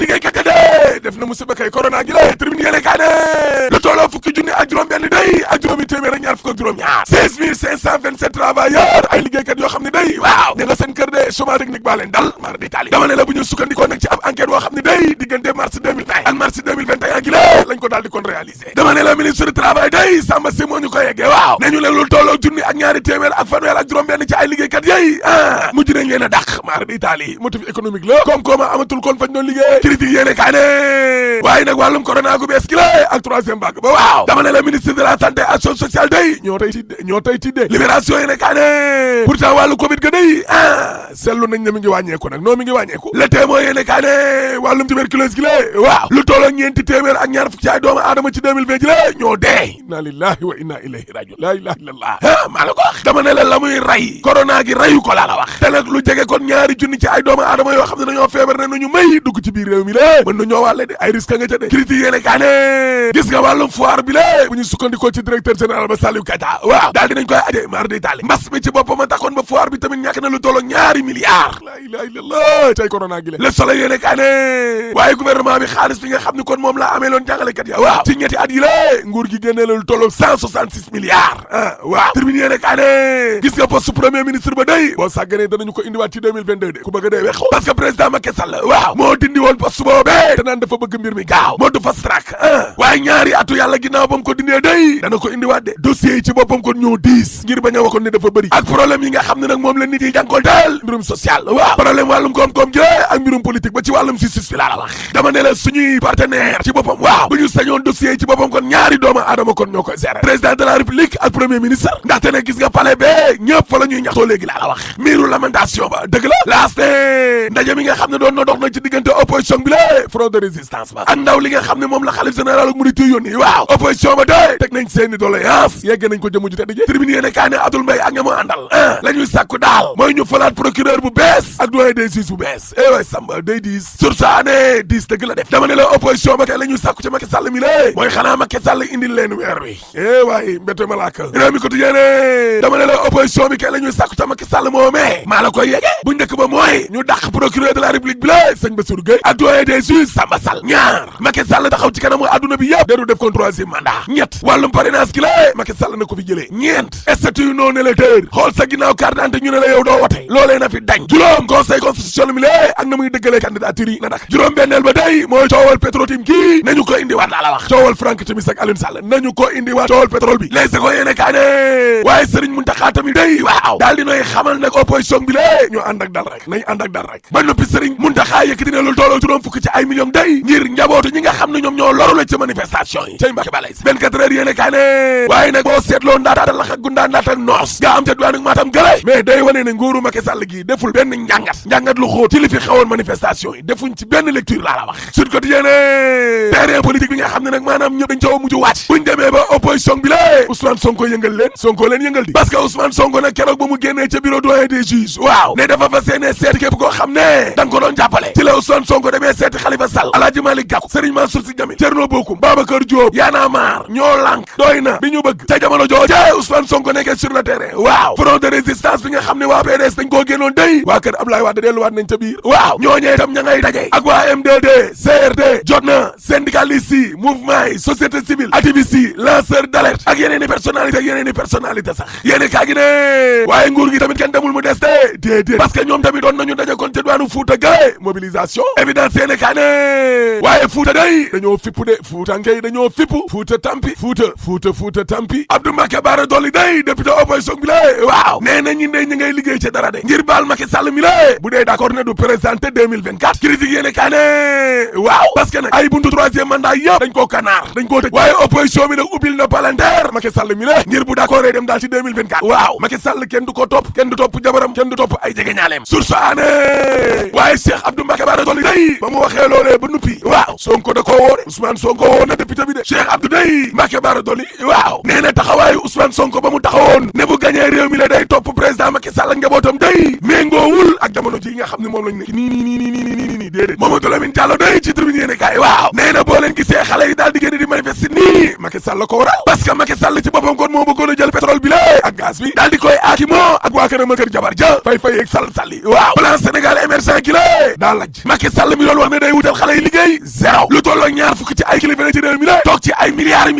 liggéeykat ya de def na musiba kay corona gi la tribune yéene kaa ne lu tolloo fukki junni ak juróom benn day ak juróomi téeméer ak ñaar fukk ak juróom ñaar 16 527 travailleurs ay liggéeykat yoo xam ne day waaw ña nga seen kër de chômage technique baa leen dal mar di tali dama ne la bu ñu sukkandikoo nag ci ab enquête boo xam ne day diggante mars 2020 ak mars 2021 gi la lañ ko daal di kon réaliser dama ne la ministre du travail day Samba Si moo ñu ko yeggee waaw ne ñu leen lu tolloo junni ak ñaari téeméer ak fanweer ak juróom benn ci ay liggéeykat yay mujj nañ leen a dàq mar di tali motif économique la koom-koom amatul kon fañ doon liggéey critique yéene kaa ne waaye nag wàllum corona gu bees gi la ak troisième vague ba waaw dama ne la ministre de la santé action sociale day ñoo tey tidde libération yéene kaa ne pourtant wàllu covid ga day seetlu nañ ne mi ngi wàññeeku nag non mi ngi wàññeeku le témoin yéene kaa ne wàllum tuberculose gi la waaw lu tolloo ñeenti téeméer ak ñaar fukk ci ay doomu aadama ci 2020 ji la ñoo dee inna lillahi wa inna ilayhi rajiun la ilaha illallah maa la ko wax dama ne la muy ray corona gi rayu ko laa la wax te nag lu jege kon ñaari junni ci ay doomu aadama yoo xam ne dañoo feebar ne nañu may dugg ci biir réew mi la mën na ñoo wàlle de ay risque nga ca de critique yéene kaa ne gis nga wàllum foire bi la bu ñu sukkandikoo ci directeur général ba Saliou Keita waaw daal dinañ koy aje mar di taali mbas mi ci boppam a taxoon ba foire bi tamit ñàkk na lu tolloo ñaari milliards la ilaha illallah tey corona gi le soleil yéene kaa ne waaye gouvernement bi xaalis bi nga xam ne kon moom laa amee loon jàngalekat ya waaw ci ñetti at yi la nguur gi génnee la lu tolloo 166 milliards waaw tribune yéene kaa ne gis nga poste premier ministre ba day boo sàgganee danañu ko indiwaat ci 2022 de ku bëgg a dee weexu parce que président Macky Sall waaw moo dindi woon poste boobee te naan dafa bëgg mbir mi gaaw moo du fast track waaye ñaari atu yàlla ginnaaw ba mu ko dindee day dana ko indiwaat de dossier yi ci boppam kon ñoo diis ngir bañ a waxoon ne dafa bëri ak problème yi nga xam ne nag moom la nit yi jànkonteel mbirum social waaw problème wàllum koom-koom jëlee ak mbirum politique ba ci wàllum justice bi laa la wax dama ne la suñuy partenaire ci boppam waaw bu ñu sañoon dossier yi ci boppam kon ñaari doomu aadama kon ñoo koy gérer président de la république ak premier ministre ndaxte nag gis nga palais bee ñëpp fa la ñuy ñaxtoo léegi laa la wax miiru lamentation ba dëgg la laas ne ndaje mi nga xam ne doon na dox na ci diggante opposition bi la front de résistance ba ak ndaw li nga xam ne moom la xalif général ak murit yónni waaw opposition ba doy teg nañ seeni doléance yegg nañ ko jëmu ji tedd ji tribune yéene kaa ne Abdoul Mbaye ak ña mu àndal la ñuy sàkku daal mooy ñu falaat procureur bu bees ak doyen des juges bu bees waay Samba day diis sursaane diis dëgg la def dama ne la opposition ba kay la ñuy sàkku ci Macky Sall mi lée mooy xanaa Macky Sall indil leen weer wi waay mbétte malaaka réew mi quotidien ne dama ne la opposition bi kay la ñuy sàkku ci Macky Sall moomee maa la koy yege bu njëkk ba mooy ñu dàq procureur de la république bi la sëñ Bassirou Gueye ak doyen des juges Samba Sall ñaar Macky Sall taxaw ci kanamu adduna bi yëpp dedu def kon troisième mandat ñett wàllum parrainage ki la Macky Sall na ko fi jëlee ñeent statut non électeur xool sa ginnaaw carte d'identité ñu ne la yow doo wote loolee na fi dañ juróom conseil constitutionnel mi la ak na muy dëggalee candidature yi na dak juróom benneel ba day mooy coowal Petro-Tim kii nañu ko indiwaat laa la wax coowal Franck Timis ak Aliou Sall nañu ko indiwaat coowal pétrole bi les ko yéene kaa ne waaye Serigne Mountakha tamit day waaw daal di nooy xamal nag opposition bi la ñu ànd ak dal rek nañ ànd ak dal rek ba noppi Serigne Mountakha yëkkati ne lu tolloo juróom fukk ci ay millions day ngir njabootu ñi nga xam ne ñoom ñoo loru la ci manifestation yi cay Mbàkke balay 24 heures yéene kaa ne waaye nag boo seetloo ndaata lax ak gundaa ndaata noos nga am ca diwaan ak Matam gële mais day wane ne nguuru Macky Sall gi deful benn njàngat lu xóot ci li fi xewoon manifestation yi defuñ ci benn lecture laa la wax Sud Quotidien terrain politique bi nga xam ne nag maanaam ñëpp dañ ca mujj wàcc buñ demee ba opposition bi la Ousmane Sonko yëngal leen yëngal di parce que Ousmane Sonko nag keroog ba mu génnee ca bureau doyen des juges waaw ne dafa fa seene seeti képp koo xam ne da nga ko doon jàppale ci la Ousmane Sonko demee seeti Khalifa Sall Alhaji Malick Gakou Serigne Mansour Sy Djamil Thierno Bocoum Babacar Diop Y'en a marre ñoo lànk doy na bi ñu bëgg ca jamono jooju Ousmane Sonko nekkee sur le terrain waaw front de résistance bi nga xam ne waa PDS dañ koo génnoon day waa kër Abdoulaye Wade delluwaat nañ ca biir waaw ñooñee itam ña ngay daje ak waa M2D CRD jot na syndicalistes yi mouvement yi société civile activistes yi lanceur d'alerte ak yeneen i personnalité sax yéene kaa gi ne waaye nguur gi tamit kenn demul mu des de déedéet parce que ñoom tamit doon nañu daje kon ca diwaanu Fuuta gale mobilisation évidence yéene kaa ne waaye Fuuta day dañoo fippu de Fuuta ngay dañoo fippu Fuuta tampi Fuuta tampi Abdou Mbacké Bara Dolly day député opposition bi la waaw nee na ñi ne ñu ngay liggéey ca dara de ngir baal Macky Sall mi la bu dee d'accord ne du présenté 2024 critique yéene kaa ne waaw parce que nag ay buntu troisième mandat yëpp dañ koo kanaar dañ koo tëj waaye opposition bi nag ubbil na palanteer Macky Sall mi la ngir bu d'accord dem daal ci 2024 waaw Macky Sall kenn du ko topp kenn du topp jabaram kenn du topp ay jegeñaaleem source aane waaye Cheikh Abdou Mbacké Bara Dolly day ba mu waxee loolee ba nuppi waaw Sonko da koo woo de Ousmane Sonko woo na député bi de Cheikh Abdou day Mbacké Bara Dolly waaw nee na taxawaayu Ousmane Sonko ba mu taxawoon ne bu gañee réew mi la day topp président Macky Sall ak njabootam day méngoowul ak jamono ji nga xam ne moom lañ nekk nii déedéet Mamadou Lamine Diallo day ci tribune yéene kaay waaw nee na boo leen gisee xale yi daal di génn di manifester nii Macky Sall la ko waral parce que Macky Sall ci boppam kon moo bëggoon a jël pétrole bi la ak gaz bi daal di koy aakimoo ak waa këram kër jabar ja fay ak sall waaw plan Sénégal émergent gi la daa laj Macky Sall mi doon wax ne day wutal xale yi liggéey zéro lu tolloo ñaar fukk ci ay kilifa ci réew mi la toog ci ay milliards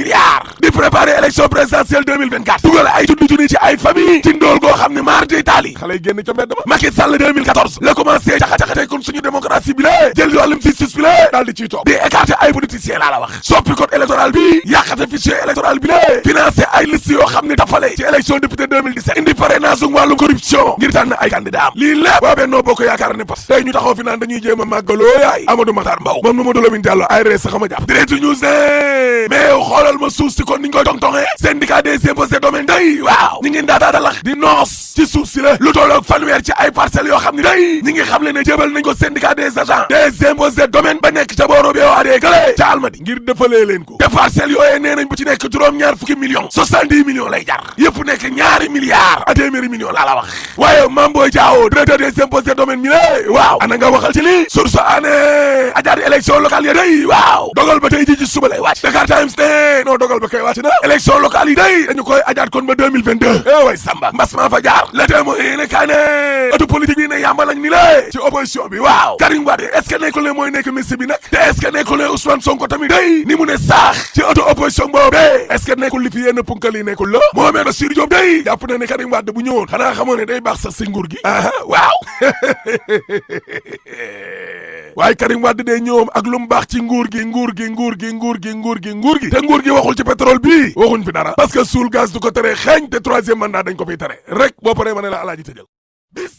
di préparer élection présidentielle 2024 dugal ay junni ci ay famille ci ndool goo xam ne maar day taali xale yi génn ca mbedd ma Macky Sall 2014 la commencé jaxate kon suñu démocratie bi la jël wàllum justice bi la daal di ciy toog di écarter ay politiciens laa la wax soppi code électoral bi yàqate fichier électoral bi la financé ay liste yoo xam ne tafale ci élection député 2017 indi parrainage wàllum corruption ngir tànn ay candidat am lii lépp waa Benno Bokk Yaakaar ne pas tey ñu taxaw fi naan dañuy jéem a màggaloo yaay Amadou Matar Mbow moom Mamadou Lamine Diallo ay rees saxama jàpp Direct News ne mais xoolal ma suuf si kon niñ koy tong-tongee syndicat des impôts et domaines day waaw ñi ngi ndaataata lax di noos ci suuf si la lu tolloog fanweer ci ay parcelles yoo xam ne day ñi ngi xam le ne jébal nañ ko syndicat des agents des impôts et domaines ba nekk ca booro bee waadee gële ca Almadi ngir defalee leen ko te parcelles yooyee nee nañ bu ci nekk juróom-ñaar fukki millions 70 millions lay jar yëpp nekk ñaari milliards ak téeméeri millions laa la wax waaye Mame Boye Diao directeur des impôts et domaines mi lé waaw ana nga waxal ci lii source ané ajaari élection locale ya day waaw dogal ba tey ji ci suba lay wàcc Dakar Times ne non dogal ba kay wàcc na élection locale yi day dañu koy ajaat kon ba 2022 way Samba mbas maa fa jaar la téemo yéene kaa ne atu politique bi ne yàmbal ak ni lé ci opposition bi waaw Karim Wade est-ce que nekkul ne mooy nekk ministre bi nag te est-ce que nekkul ne Ousmane Sonko tamit day ni mu ne saax ci auto opposition boobu est-ce que nekkul li fi yenn punkal yi nekkul la Mohamed Bassirou Diop day jàpp na ne Karim Wade bu ñëwoon xanaa xamoo ne day baax sax si nguur gi waaw waaye Karim Wade day ñëwam ak lu mu baax ci nguur gi te nguur gi waxul ci pétrole bi waxuñ fi dara parce que suul gaz du ko tere xeeñ te troisième mandat dañ ko fiy tere rek boo paree ma ne la alaaji tëjal bis